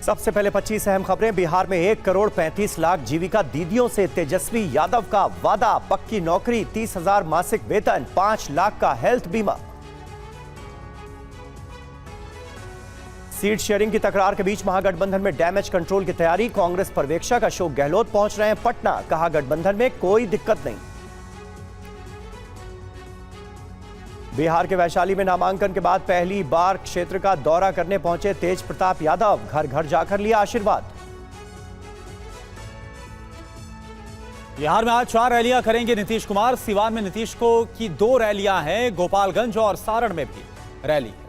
सबसे पहले 25 अहम खबरें। बिहार में 1 करोड़ 35 लाख जीविका दीदियों से तेजस्वी यादव का वादा, पक्की नौकरी, 30,000 मासिक वेतन, 5 लाख का हेल्थ बीमा। सीट शेयरिंग की तकरार के बीच महागठबंधन में डैमेज कंट्रोल की तैयारी। कांग्रेस पर्यवेक्षक अशोक गहलोत पहुंच रहे हैं पटना, कहा गठबंधन में कोई दिक्कत नहीं। बिहार के वैशाली में नामांकन के बाद पहली बार क्षेत्र का दौरा करने पहुंचे तेज प्रताप यादव, घर घर जाकर लिया आशीर्वाद। बिहार में आज 4 रैलियां करेंगे नीतीश कुमार। सिवान में नीतीश को की 2 रैलियां हैं, गोपालगंज और सारण में भी रैली है।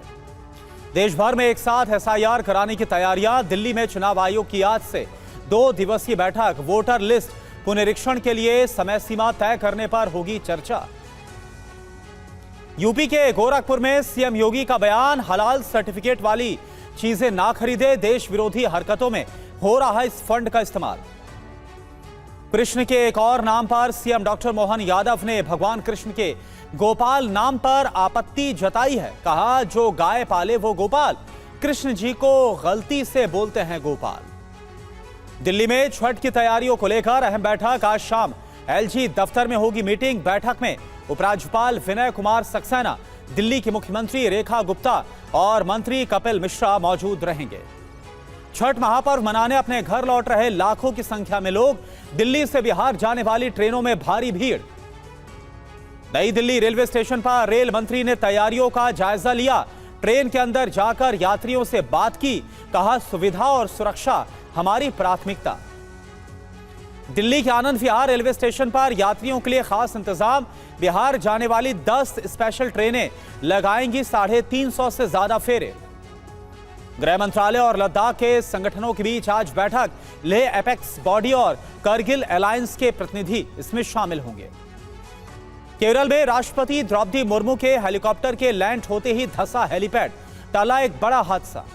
देश भर में एक साथ एसआईआर कराने की तैयारियां। दिल्ली में चुनाव आयोग की आज से 2 दिवसीय बैठक। वोटर लिस्ट पुनरीक्षण के लिए समय सीमा तय करने पर होगी चर्चा। यूपी के गोरखपुर में सीएम योगी का बयान, हलाल सर्टिफिकेट वाली चीजें ना खरीदे, देश विरोधी हरकतों में हो रहा है इस फंड का इस्तेमाल। कृष्ण के एक और नाम पर सीएम डॉक्टर मोहन यादव ने भगवान कृष्ण के गोपाल नाम पर आपत्ति जताई है। कहा, जो गाय पाले वो गोपाल, कृष्ण जी को गलती से बोलते हैं गोपाल। दिल्ली में छठ की तैयारियों को लेकर अहम बैठक। आज शाम एलजी दफ्तर में होगी मीटिंग। बैठक में उपराज्यपाल विनय कुमार सक्सेना, दिल्ली की मुख्यमंत्री रेखा गुप्ता और मंत्री कपिल मिश्रा मौजूद रहेंगे। छठ महापर्व मनाने अपने घर लौट रहे लाखों की संख्या में लोग। दिल्ली से बिहार जाने वाली ट्रेनों में भारी भीड़। नई दिल्ली रेलवे स्टेशन पर रेल मंत्री ने तैयारियों का जायजा लिया। ट्रेन के अंदर जाकर यात्रियों से बात की। कहा, सुविधा और सुरक्षा हमारी प्राथमिकता। दिल्ली के आनंद विहार रेलवे स्टेशन पर यात्रियों के लिए खास इंतजाम। बिहार जाने वाली 10 स्पेशल ट्रेनें लगाएंगी 350 से ज्यादा फेरे। गृह मंत्रालय और लद्दाख के संगठनों के बीच आज बैठक। लेह एपेक्स बॉडी और करगिल अलायंस के प्रतिनिधि इसमें शामिल होंगे। केरल में राष्ट्रपति द्रौपदी मुर्मू के हेलीकॉप्टर के लैंड होते ही धंसा हेलीपैड, टला एक बड़ा हादसा।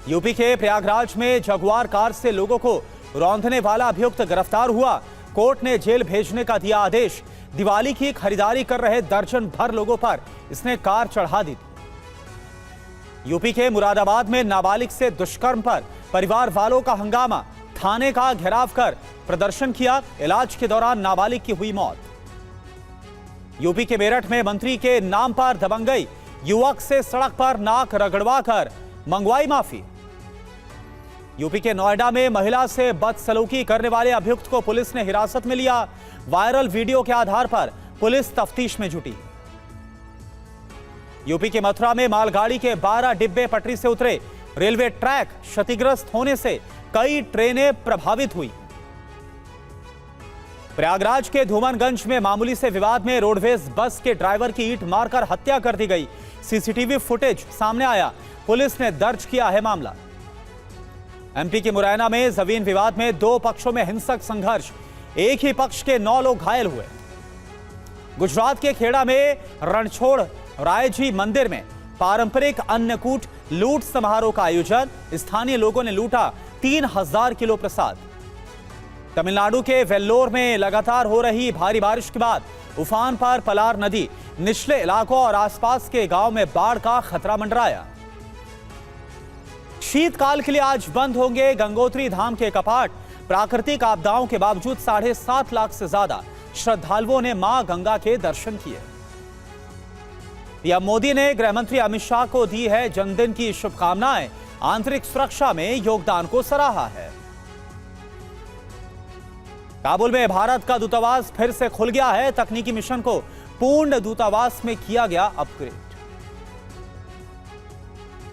यूपी के प्रयागराज में जगुआर कार से लोगों को रौंदने वाला अभियुक्त गिरफ्तार हुआ। कोर्ट ने जेल भेजने का दिया आदेश। दिवाली की खरीदारी कर रहे दर्जन भर लोगों पर इसने कार चढ़ा दी थी। यूपी के मुरादाबाद में नाबालिग से दुष्कर्म पर परिवार वालों का हंगामा। थाने का घेराव कर प्रदर्शन किया। इलाज के दौरान नाबालिग की हुई मौत। यूपी के मेरठ में मंत्री के नाम पर दबंगई। युवक से सड़क पर नाक रगड़वा कर मंगवाई माफी। यूपी के नोएडा में महिला से बदसलूकी करने वाले अभियुक्त को पुलिस ने हिरासत में लिया। वायरल वीडियो के आधार पर पुलिस तफ्तीश में जुटी। यूपी के मथुरा में मालगाड़ी के 12 डिब्बे पटरी से उतरे। रेलवे ट्रैक क्षतिग्रस्त होने से कई ट्रेनें प्रभावित हुई। प्रयागराज के धूमनगंज में मामूली से विवाद में रोडवेज बस के ड्राइवर की ईंट मारकर हत्या कर दी गई। सीसीटीवी फुटेज सामने आया। पुलिस ने दर्ज किया है मामला। एमपी के मुरैना में जमीन विवाद में 2 पक्षों में हिंसक संघर्ष। एक ही पक्ष के 9 लोग घायल हुए। गुजरात के खेड़ा में रणछोड़ रायजी मंदिर में पारंपरिक अन्नकूट लूट समारोह का आयोजन। स्थानीय लोगों ने लूटा 3000 किलो प्रसाद। तमिलनाडु के वेल्लोर में लगातार हो रही भारी बारिश के बाद उफान पर पलार नदी। निचले इलाकों और आसपास के गांव में बाढ़ का खतरा मंडराया। शीतकाल के लिए आज बंद होंगे गंगोत्री धाम के कपाट। प्राकृतिक आपदाओं के बावजूद 7.5 लाख से ज्यादा श्रद्धालुओं ने मां गंगा के दर्शन किए। पीएम मोदी ने गृह मंत्री अमित शाह को दी है जन्मदिन की शुभकामनाएं। आंतरिक सुरक्षा में योगदान को सराहा है। काबुल में भारत का दूतावास फिर से खुल गया है। तकनीकी मिशन को पूर्ण दूतावास में किया गया अपग्रेड।